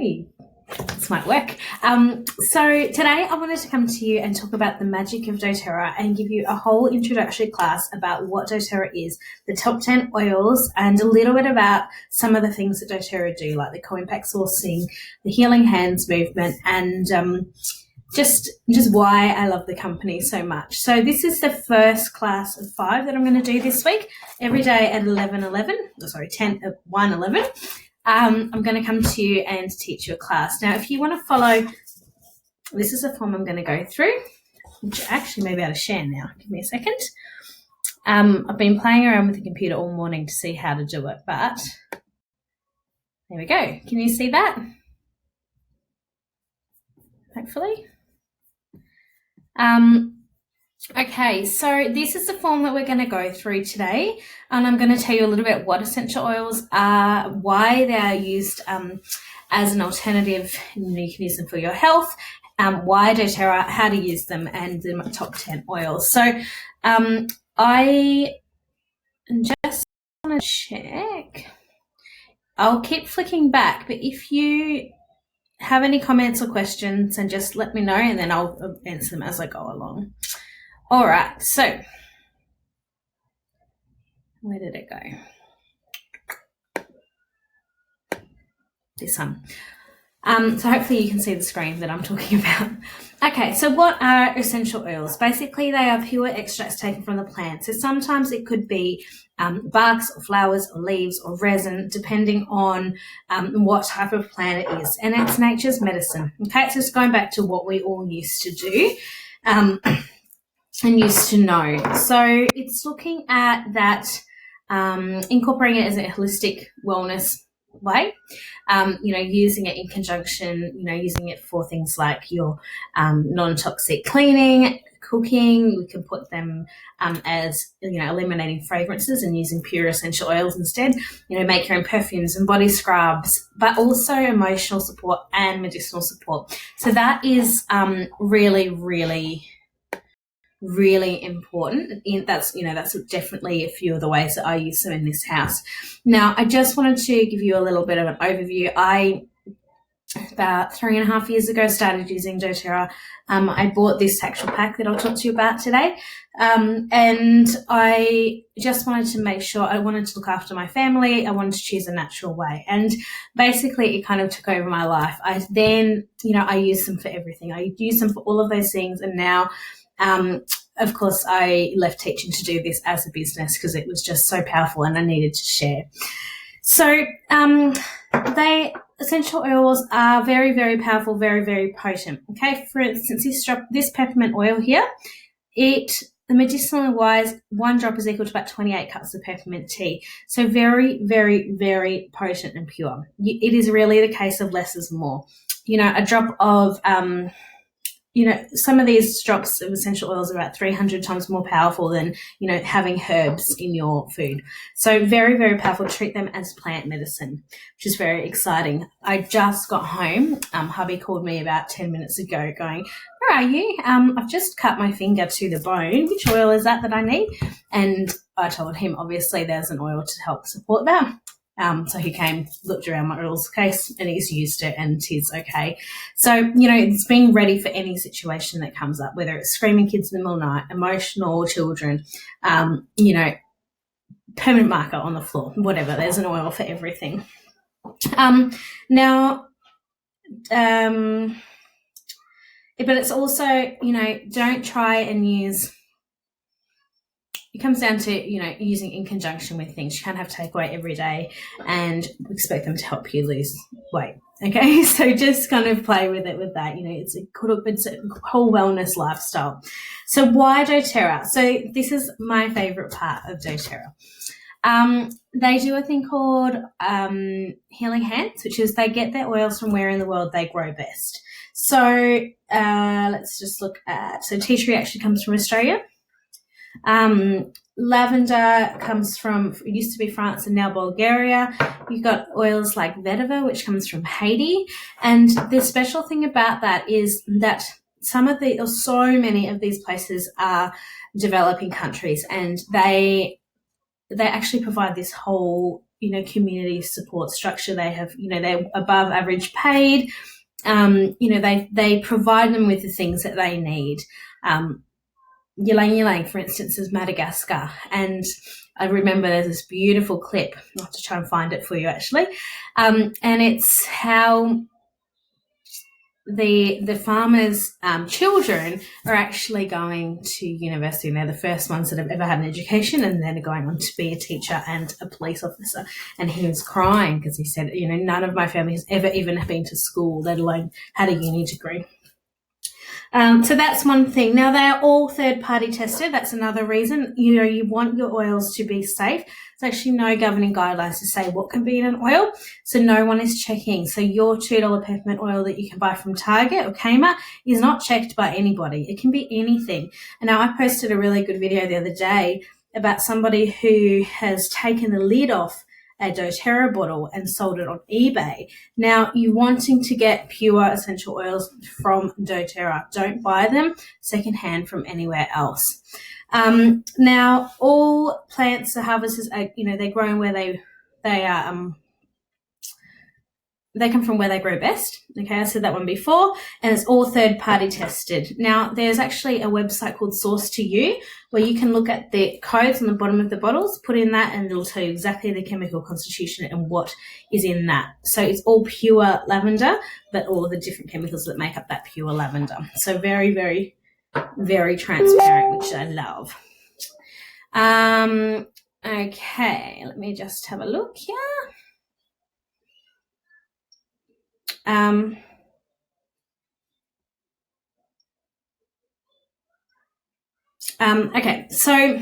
Hey, this might work. So today I wanted to come to you and talk about the magic of doTERRA and give you a whole introductory class about what doTERRA is, the top 10 oils, and a little bit about some of the things that doTERRA do, like the co-impact sourcing, the healing hands movement, and just why I love the company so much. So this is the first class of 5 that I'm going to do this week, every day at 1:11. I'm going to come to you and teach you a class. Now, if you want to follow, this is the form I'm going to go through, which I actually may be able to share now. Give me a second. I've been playing around with the computer all morning to see how to do it, but there we go. Can you see that? Hopefully. Okay, so this is the form that we're going to go through today, and I'm going to tell you a little bit what essential oils are, why they are used as an alternative you can use them for your health, why doTERRA, how to use them, and the top 10 oils. So I just want to check. I'll keep flicking back, but if you have any comments or questions, and just let me know, and then I'll answer them as I go along. All right, so where did it go? This one. So hopefully you can see the screen that I'm talking about. Okay, so what are essential oils? Basically, they are pure extracts taken from the plant. So sometimes it could be barks or flowers or leaves or resin, depending on what type of plant it is. And it's nature's medicine. Okay, so it's going back to what we all used to do. And used to know. So it's looking at that, incorporating it as a holistic wellness way, using it in conjunction, using it for things like your non-toxic cleaning, cooking. We can put them as, eliminating fragrances and using pure essential oils instead, make your own perfumes and body scrubs, but also emotional support and medicinal support. So that is really, really important. That's definitely a few of the ways that I use them in this house. Now, I just wanted to give you a little bit of an overview. I, about 3.5 years ago, started using doTERRA. I bought this texture pack that I'll talk to you about today. And I just wanted to make sure, I wanted to look after my family. I wanted to choose a natural way. And basically it kind of took over my life. I use them for everything. I use them for all of those things. And now, of course, I left teaching to do this as a business because it was just so powerful and I needed to share. So essential oils are very, very powerful, very, very potent. Okay, for instance, this peppermint oil here, medicinally wise, 1 drop is equal to about 28 cups of peppermint tea. So very, very, very potent and pure. It is really the case of less is more. A drop of some of these drops of essential oils are about 300 times more powerful than, having herbs in your food. So very, very powerful. Treat them as plant medicine, which is very exciting. I just got home. Hubby called me about 10 minutes ago going, "Where are you? I've just cut my finger to the bone. Which oil is that I need?" And I told him, obviously, there's an oil to help support that. So he came, looked around my oils case, and he's used it and he's okay. So, it's being ready for any situation that comes up, whether it's screaming kids in the middle of the night, emotional children, permanent marker on the floor, whatever. There's an oil for everything. But it's also, don't try and use. It comes down to, using in conjunction with things. You can't have takeaway every day and expect them to help you lose weight. Okay, so just kind of play with it with that. It's a whole wellness lifestyle. So why doTERRA? So this is my favorite part of doTERRA. They do a thing called healing hands, which is they get their oils from where in the world they grow best. So let's just look at, so tea tree actually comes from Australia. Lavender comes from, it used to be France and now Bulgaria. You've got oils like vetiver, which comes from Haiti. And the special thing about that is that so many of these places are developing countries, and they actually provide this whole, community support structure. They have, they're above average paid. They provide them with the things that they need. Ylang, for instance, is Madagascar. And I remember there's this beautiful clip. I'll have to try and find it for you, actually. And it's how the farmers' children are actually going to university, and they're the first ones that have ever had an education, and then going on to be a teacher and a police officer. And he was crying because he said, none of my family has ever even been to school, let alone had a uni degree. So that's one thing. Now, they are all third-party tested. That's another reason. You want your oils to be safe. There's actually no governing guidelines to say what can be in an oil, so no one is checking. So your $2 peppermint oil that you can buy from Target or Kmart is not checked by anybody. It can be anything. And now, I posted a really good video the other day about somebody who has taken the lid off a doTERRA bottle and sold it on eBay. Now, you're wanting to get pure essential oils from doTERRA. Don't buy them secondhand from anywhere else. Now, all plants are harvested, they're grown where they come from where they grow best. Okay, I said that one before, and it's all third-party tested. Now, there's actually a website called Source to You where you can look at the codes on the bottom of the bottles, put in that, and it'll tell you exactly the chemical constitution and what is in that. So it's all pure lavender, but all of the different chemicals that make up that pure lavender. So very, very, very transparent, which I love. Okay, let me just have a look here. Okay, so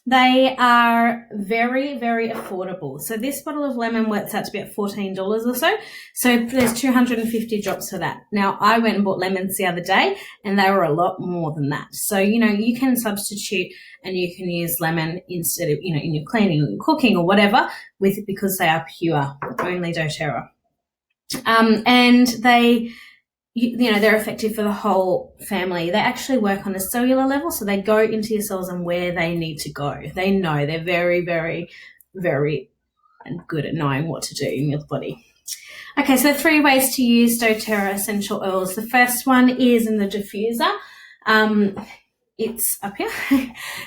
they are very, very affordable. So this bottle of lemon works out to be at $14 or so. So there's 250 drops for that. Now, I went and bought lemons the other day, and they were a lot more than that. So, you can substitute, and you can use lemon instead of, in your cleaning or cooking or whatever, because they are pure, only doTERRA. And they're effective for the whole family. They actually work on a cellular level, so they go into your cells and where they need to go. They know. They're very, very, very good at knowing what to do in your body. Okay, so 3 ways to use doTERRA essential oils. The first one is in the diffuser. It's up here.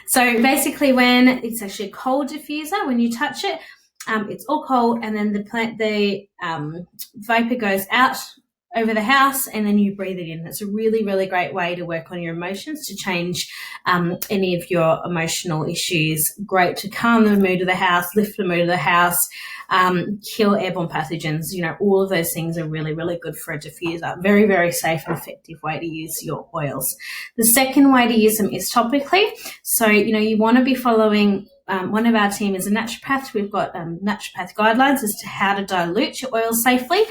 So basically, when it's actually a cold diffuser, when you touch it, it's all cold, and then the vapor goes out over the house, and then you breathe it in. It's a really, really great way to work on your emotions, to change any of your emotional issues. Great to calm the mood of the house, lift the mood of the house, kill airborne pathogens. All of those things are really, really good for a diffuser. Very, very safe and effective way to use your oils. The second way to use them is topically. So, you want to be following one of our team is a naturopath. We've got naturopath guidelines as to how to dilute your oil safely.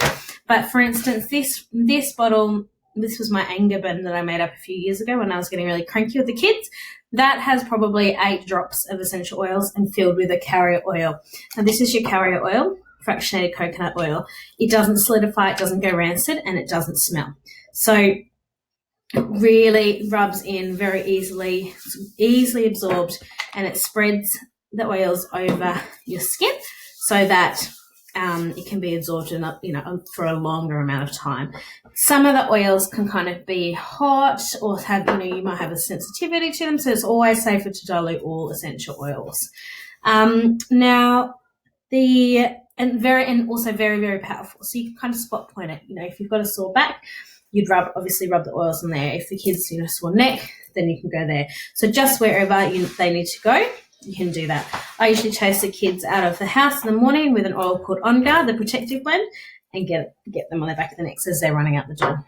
But for instance, this bottle, this was my anger blend that I made up a few years ago when I was getting really cranky with the kids. That has probably 8 drops of essential oils and filled with a carrier oil. Now, this is your carrier oil, fractionated coconut oil. It doesn't solidify, it doesn't go rancid, and it doesn't smell. So it really rubs in very easily, it's easily absorbed, and it spreads the oils over your skin so that it can be absorbed for a longer amount of time. Some of the oils can kind of be hot or have, you might have a sensitivity to them, so it's always safer to dilute all essential oils. Now, and also very, very powerful. So you can kind of spot point it. If you've got a sore back, you'd obviously rub the oils on there. If the kids, sore neck, then you can go there. So just wherever they need to go, you can do that. I usually chase the kids out of the house in the morning with an oil called On Guard, the protective blend, and get them on the back of the neck as they're running out the door.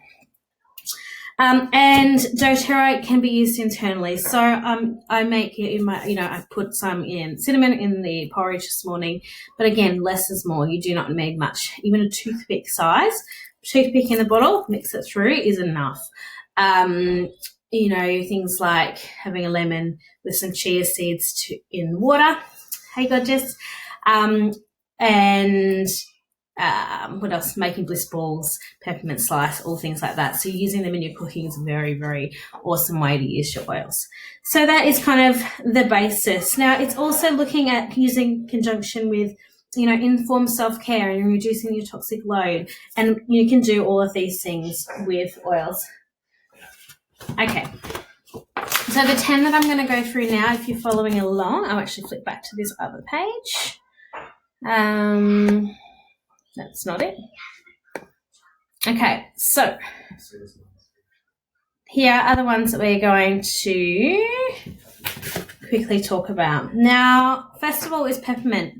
And doTERRA can be used internally. So I make it in my, I put some in cinnamon in the porridge this morning. But again, less is more. You do not need much. Even a toothpick size, toothpick in the bottle, mix it through is enough. Things like having a lemon with some chia seeds in water. Hey, gorgeous. And what else? Making bliss balls, peppermint slice, all things like that. So using them in your cooking is a very, very awesome way to use your oils. So that is kind of the basis. Now, it's also looking at using conjunction with inform self-care and reducing your toxic load. And you can do all of these things with oils. Okay. So the 10 that I'm going to go through now, if you're following along, I'll actually flip back to this other page. That's not it. Okay, so here are the ones that we're going to quickly talk about. Now, first of all is peppermint.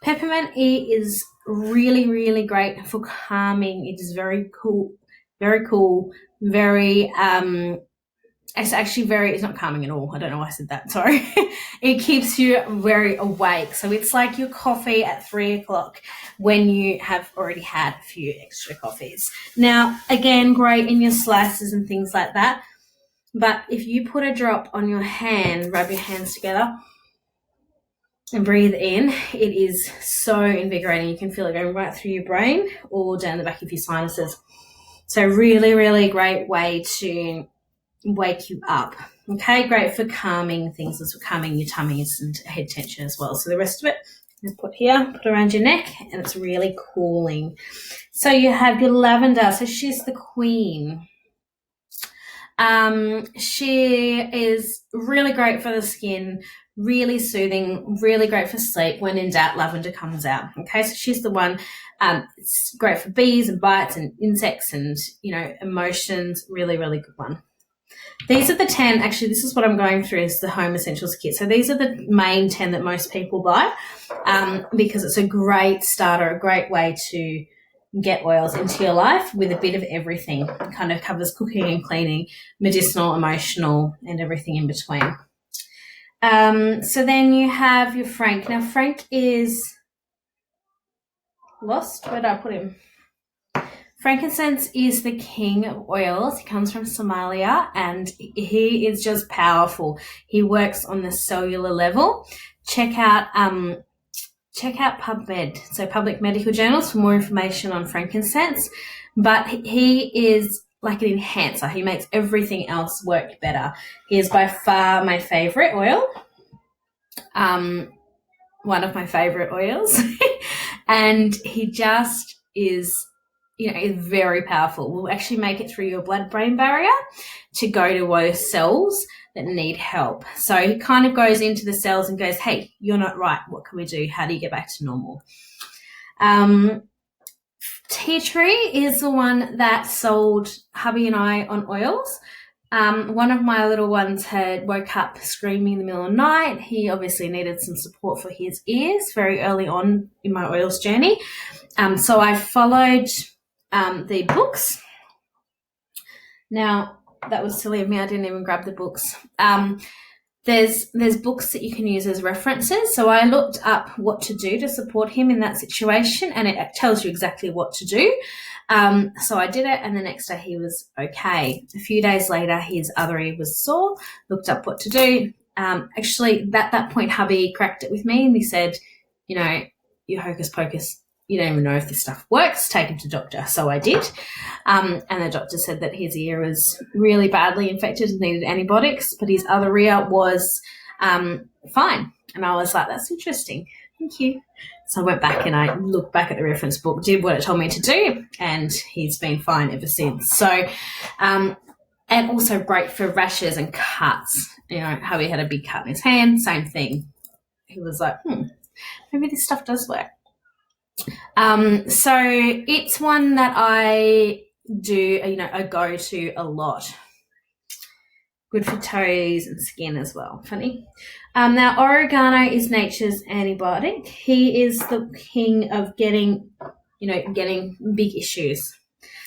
Peppermint is really, really great for calming. It is very cool, it's not calming at all. I don't know why I said that, sorry. It keeps you very awake. So it's like your coffee at 3 o'clock when you have already had a few extra coffees. Now, again, great in your slices and things like that. But if you put a drop on your hand, rub your hands together and breathe in, it is so invigorating. You can feel it going right through your brain or down the back of your sinuses. So really, really great way to wake you up. Okay, great for calming things, as calming your tummies and head tension as well. So the rest of it is put around your neck, and it's really cooling. So you have your lavender. So she's the queen. She is really great for the skin, really soothing, really great for sleep. When in doubt, lavender comes out. Okay, so she's the one. It's great for bees and bites and insects and, emotions. Really, really good one. These are the 10. Actually, this is what I'm going through is the Home Essentials kit. So these are the main 10 that most people buy because it's a great starter, a great way to get oils into your life with a bit of everything. It kind of covers cooking and cleaning, medicinal, emotional, and everything in between. So then you have your Frank. Now, Frank is lost. Where did I put him? Frankincense is the king of oils. He comes from Somalia, and he is just powerful. He works on the cellular level. Check out PubMed, so Public Medical Journals, for more information on frankincense. But he is like an enhancer. He makes everything else work better. He is by far my favorite oil. One of my favorite oils. And he just is, is very powerful. Will actually make it through your blood-brain barrier to go to those cells that need help. So he kind of goes into the cells and goes, hey, you're not right. What can we do? How do you get back to normal? Tea tree is the one that sold hubby and I on oils. One of my little ones had woke up screaming in the middle of the night. He obviously needed some support for his ears very early on in my oils journey. So I followed the books. Now, that was silly of me. I didn't even grab the books. There's books that you can use as references. So I looked up what to do to support him in that situation, and it tells you exactly what to do. So I did it, and the next day he was okay. A few days later, his other ear was sore. Looked up what to do. Actually, at that point, hubby cracked it with me, and he said, you hocus pocus. You don't even know if this stuff works. Take him to doctor. So I did. And the doctor said that his ear was really badly infected and needed antibiotics, but his other ear was fine. And I was like, that's interesting. Thank you. So I went back and I looked back at the reference book, did what it told me to do, and he's been fine ever since. So, and also great for rashes and cuts. How he had a big cut in his hand, same thing. He was like, maybe this stuff does work. So it's one that I do, I go to a lot. Good for toes and skin as well. Funny. Now, oregano is nature's antibiotic. He is the king of getting big issues.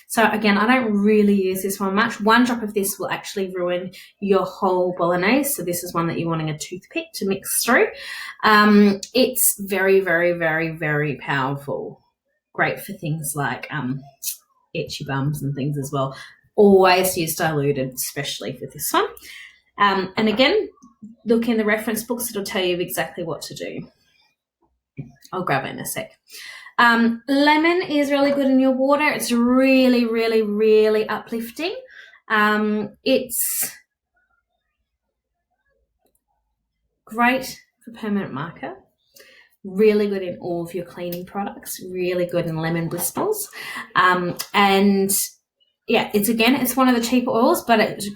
So again, I don't really use this one much. One drop of this will actually ruin your whole bolognese. So this is one that you're wanting a toothpick to mix through. It's very, very, very, very powerful. Great for things like itchy bums and things as well. Always use diluted, especially for this one. And again, look in the reference books. It'll tell you exactly what to do. I'll grab it in a sec. Lemon is really good in your water. It's really, really, really uplifting. It's great for permanent marker. really good in all of your cleaning products, really good in lemon blisters. And yeah, it's one of the cheaper oils, but it's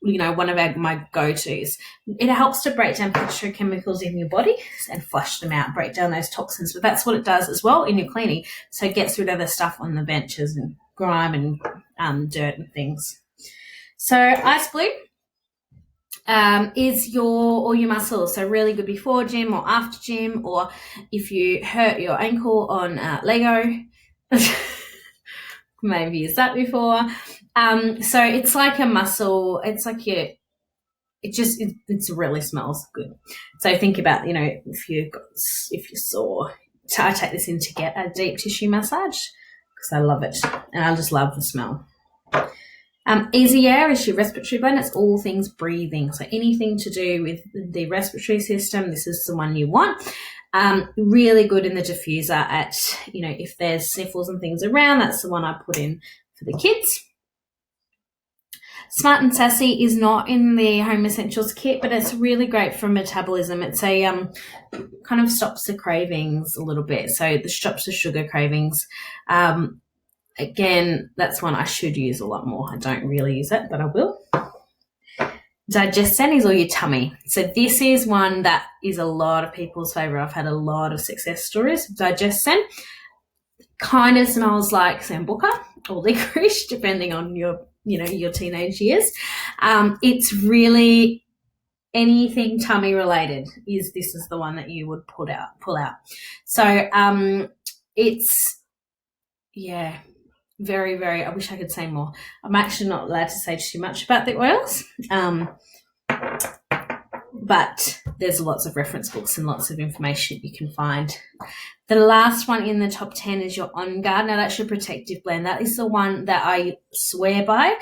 one of my go-tos. It helps to break down petrochemicals in your body and flush them out, break down those toxins. But that's what it does as well in your cleaning. So it gets rid of the stuff on the benches and grime and dirt and things. So Ice Blue is all your muscles. So really good before gym or after gym, or if you hurt your ankle on Lego. Maybe used that before. So it's like a muscle. It's like it really smells good. So think about, if you're sore, I take this in to get a deep tissue massage because I love it and I just love the smell. Easy Air is your respiratory blend. It's all things breathing. So anything to do with the respiratory system, this is the one you want. Really good in the diffuser at, if there's sniffles and things around, that's the one I put in for the kids. Smart and Sassy is not in the Home Essentials kit, but it's really great for metabolism. It's a kind of stops the cravings a little bit. So the stops the sugar cravings. Again, that's one I should use a lot more. I don't really use it, but I will. Digestin is all your tummy. So this is one that is a lot of people's favourite. I've had a lot of success stories. Digestin kind of smells like sambuca or licorice, depending on your teenage years. It's really anything tummy related. This is the one that you would pull out. So it's very, very. I wish I could say more. I'm actually not allowed to say too much about the oils. But there's lots of reference books and lots of information you can find. The last one in the top 10 is your On Guard. Now, that's your protective blend. That is the one that I swear by.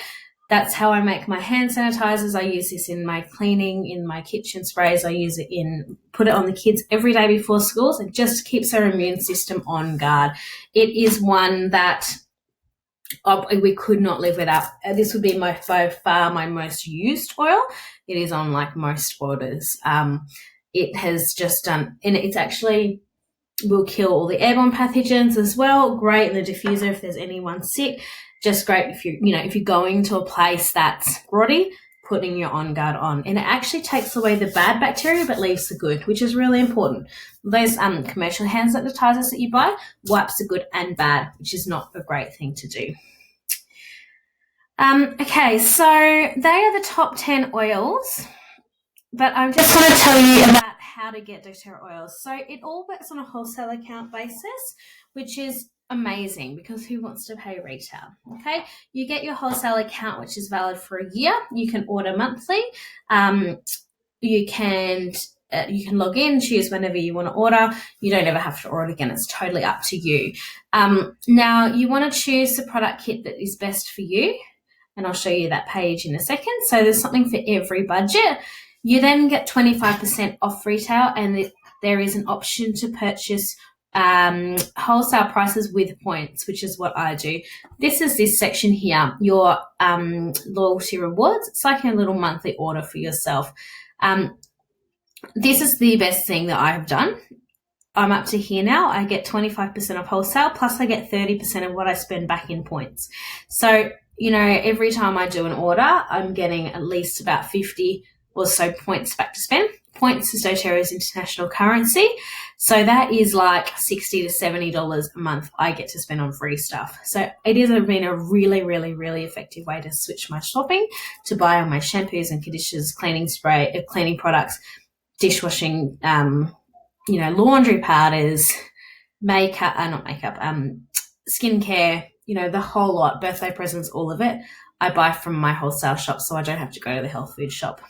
That's how I make my hand sanitizers. I use this in my cleaning, in my kitchen sprays. I use it put it on the kids every day before schools. It just keeps their immune system on guard. It is one that we could not live without. This would be by far my most used oil. It is on like most orders. It has just done, and it's actually will kill all the airborne pathogens as well. Great in the diffuser if there's anyone sick. Just great if you're going to a place that's grotty, putting your On Guard on, and it actually takes away the bad bacteria but leaves the good, which is really important. Those commercial hand sanitizers that you buy wipes the good and bad, which is not a great thing to do. Okay, so they are the top 10 oils, but I just want to tell you about how to get doTERRA oils. So it all works on a wholesale account basis, which is amazing because who wants to pay retail? Okay, you get your wholesale account, which is valid for a year. You can order monthly. You can log in, choose whenever you want to order. You don't ever have to order again. It's totally up to you. Now, you want to choose the product kit that is best for you, and I'll show you that page in a second. So there's something for every budget. You then get 25% off retail, and there is an option to purchase wholesale prices with points, which is what I do. This is this section here, your loyalty rewards. It's like a little monthly order for yourself. This is the best thing that I have done. I'm up to here now. I get 25% of wholesale, plus I get 30% of what I spend back in points. So, every time I do an order, I'm getting at least about 50 or so points back to spend. Points is doTERRA's international currency. So that is like $60 to $70 a month I get to spend on free stuff. So it has been a really, really, really effective way to switch my shopping, to buy all my shampoos and conditioners, cleaning products, dishwashing, laundry powders, skincare, the whole lot, birthday presents, all of it. I buy from my wholesale shop, so I don't have to go to the health food shop.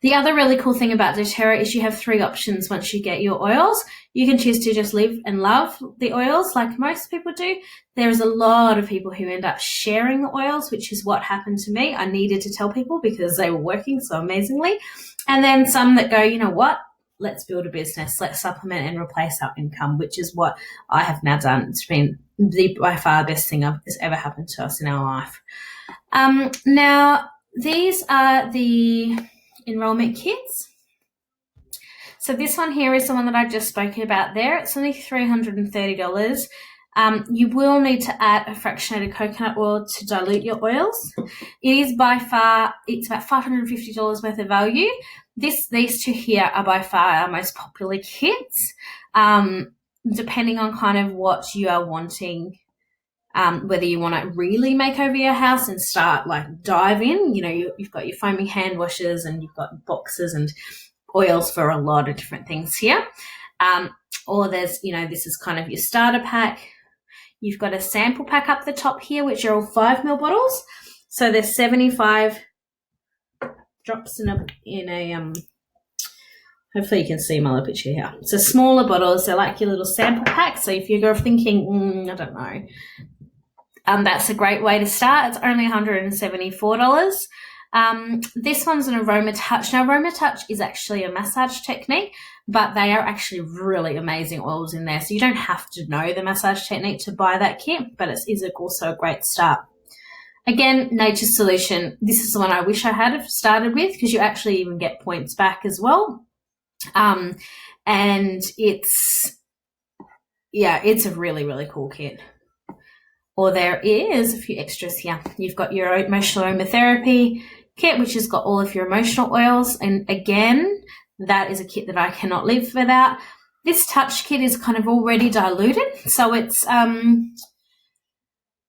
The other really cool thing about doTERRA is you have 3 options once you get your oils. You can choose to just live and love the oils like most people do. There is a lot of people who end up sharing the oils, which is what happened to me. I needed to tell people because they were working so amazingly. And then some that go, you know what? Let's build a business. Let's supplement and replace our income, which is what I have now done. It's been by far the best thing that's ever happened to us in our life. Now, these are the enrollment kits. So this one here is the one that I just spoke about there. It's only $330. You will need to add a fractionated coconut oil to dilute your oils. It is by far, it's about $550 worth of value. These two here are by far our most popular kits, depending on kind of what you are wanting. Whether you want to really make over your house and start dive in, you've got your foaming hand washes and you've got boxes and oils for a lot of different things here. Or there's, this is kind of your starter pack. You've got a sample pack up the top here, which are all 5 ml bottles. So there's 75 drops in a hopefully you can see my little picture here. So smaller bottles, they're like your little sample pack. So if you're thinking, I don't know, that's a great way to start. It's only $174. This one's an Aroma Touch. Now, Aroma Touch is actually a massage technique, but they are actually really amazing oils in there. So you don't have to know the massage technique to buy that kit, but it is also a great start. Again, Nature's Solution. This is the one I wish I had started with because you actually even get points back as well. And it's a really, really cool kit. Or there is a few extras here. You've got your emotional aromatherapy kit, which has got all of your emotional oils. And again, that is a kit that I cannot live without. This touch kit is kind of already diluted. So it's kind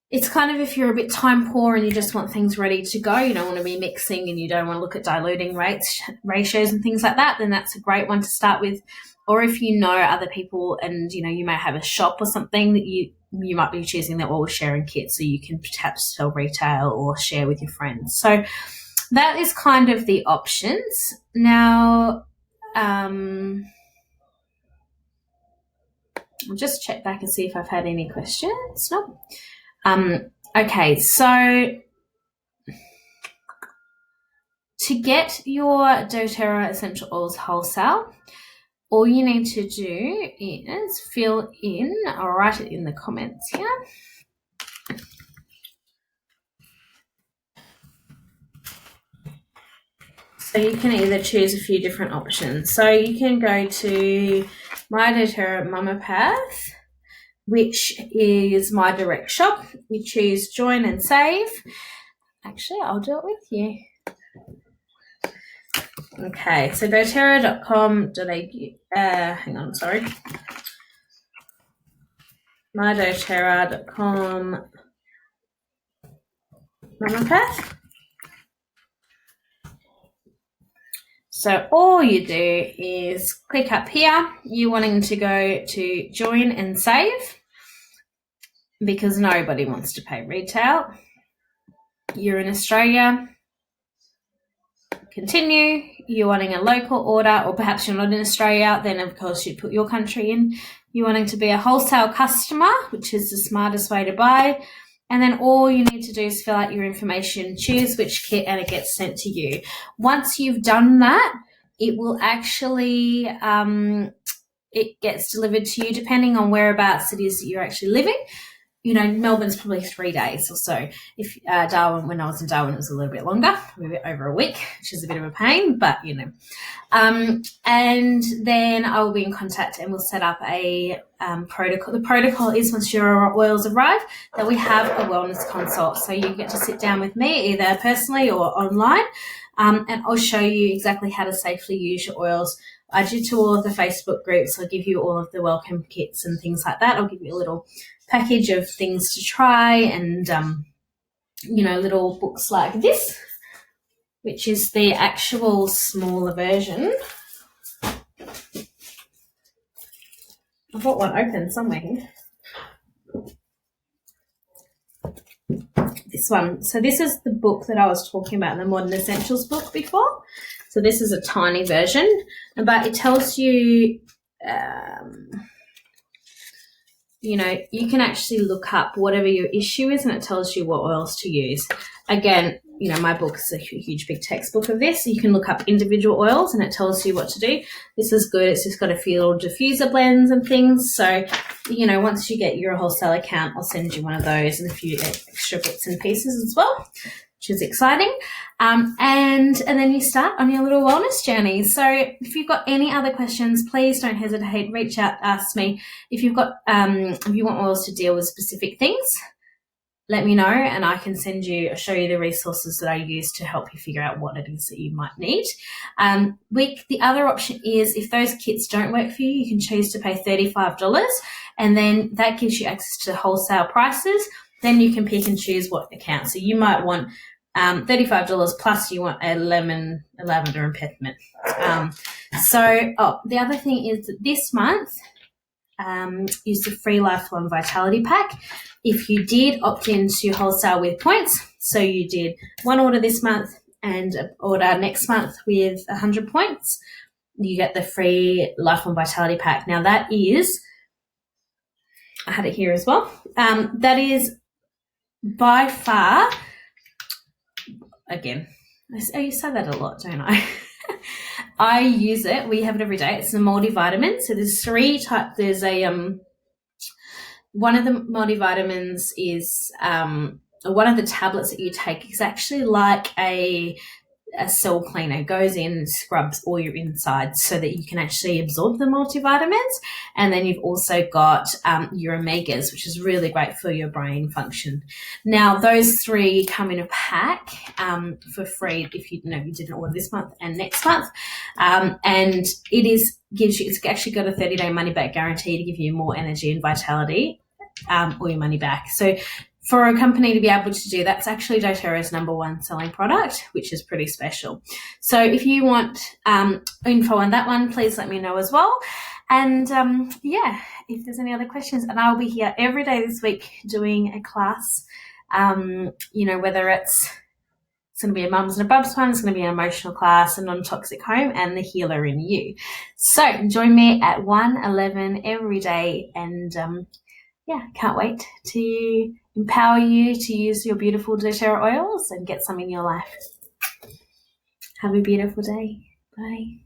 of if you're a bit time poor and you just want things ready to go, you don't want to be mixing and you don't want to look at diluting ratios and things like that, then that's a great one to start with. Or if you know other people and, you may have a shop or something that you might be choosing the oil sharing kit so you can perhaps sell retail or share with your friends. So that is kind of the options. Now, I'll just check back and see if I've had any questions. No. Okay, so to get your doTERRA essential oils wholesale, all you need to do is fill in, I'll write it in the comments here. So you can either choose a few different options. So you can go to My doTERRA Mama Path, which is my direct shop. You choose join and save. Actually, I'll do it with you. Okay, so doTERRA.com.au. Hang on, sorry. MyDoTerra.com Mama Path. So all you do is click up here. You're wanting to go to join and save because nobody wants to pay retail. You're in Australia. Continue. You're wanting a local order, or perhaps you're not in Australia, then of course you put your country in. You're wanting to be a wholesale customer, which is the smartest way to buy. And then all you need to do is fill out your information, choose which kit, and it gets sent to you. Once you've done that, it will actually, it gets delivered to you depending on whereabouts it is that you're actually living. Melbourne's probably 3 days or so. If Darwin, when I was in Darwin, it was a little bit longer, over a week, which is a bit of a pain, but and then I will be in contact and we'll set up a protocol. The protocol is once your oils arrive that we have a wellness consult. So you get to sit down with me either personally or online, and I'll show you exactly how to safely use your oils. I do to all of the Facebook groups. I'll give you all of the welcome kits and things like that. I'll give you a little package of things to try and, little books like this, which is the actual smaller version. I've got one open somewhere here. This one. So this is the book that I was talking about, the Modern Essentials book before. So this is a tiny version, but it tells you, you can actually look up whatever your issue is and it tells you what oils to use. Again, my book is a huge, big textbook of this. You can look up individual oils and it tells you what to do. This is good. It's just got a few little diffuser blends and things. So, once you get your wholesale account, I'll send you one of those and a few extra bits and pieces as well. which is exciting. And then you start on your little wellness journey. So if you've got any other questions, please don't hesitate. Reach out, ask me. If you've got, if you want oils to deal with specific things, let me know and I can show you the resources that I use to help you figure out what it is that you might need. The other option is if those kits don't work for you, you can choose to pay $35 and then that gives you access to wholesale prices. Then you can pick and choose what account. So you might want $35 plus you want a lemon, a lavender and peppermint. The other thing is that this month is the free Lifelong Vitality Pack. If you did opt into wholesale with points, so you did one order this month and an order next month with 100 points, you get the free Lifelong Vitality Pack. Now that is, I had it here as well, that is by far, again, I say that a lot, don't I? I use it. We have it every day. It's a multivitamin. So there's 3 types. There's one of the multivitamins is one of the tablets that you take is actually like a cell cleaner. It goes in and scrubs all your insides so that you can actually absorb the multivitamins. And then you've also got your omegas, which is really great for your brain function. Now, those 3 come in a pack for free if you didn't order this month and next month. And it's actually got a 30-day money-back guarantee to give you more energy and vitality or your money back. So for a company to be able to do that, it's actually doTERRA's #1 selling product, which is pretty special. So if you want info on that one, please let me know as well. And if there's any other questions, and I'll be here every day this week doing a class, whether it's going to be a mums and a bubs one, it's going to be an emotional class, a non-toxic home, and the healer in you. So join me at 1:11 every day, and can't wait to empower you to use your beautiful doTERRA oils and get some in your life. Have a beautiful day. Bye.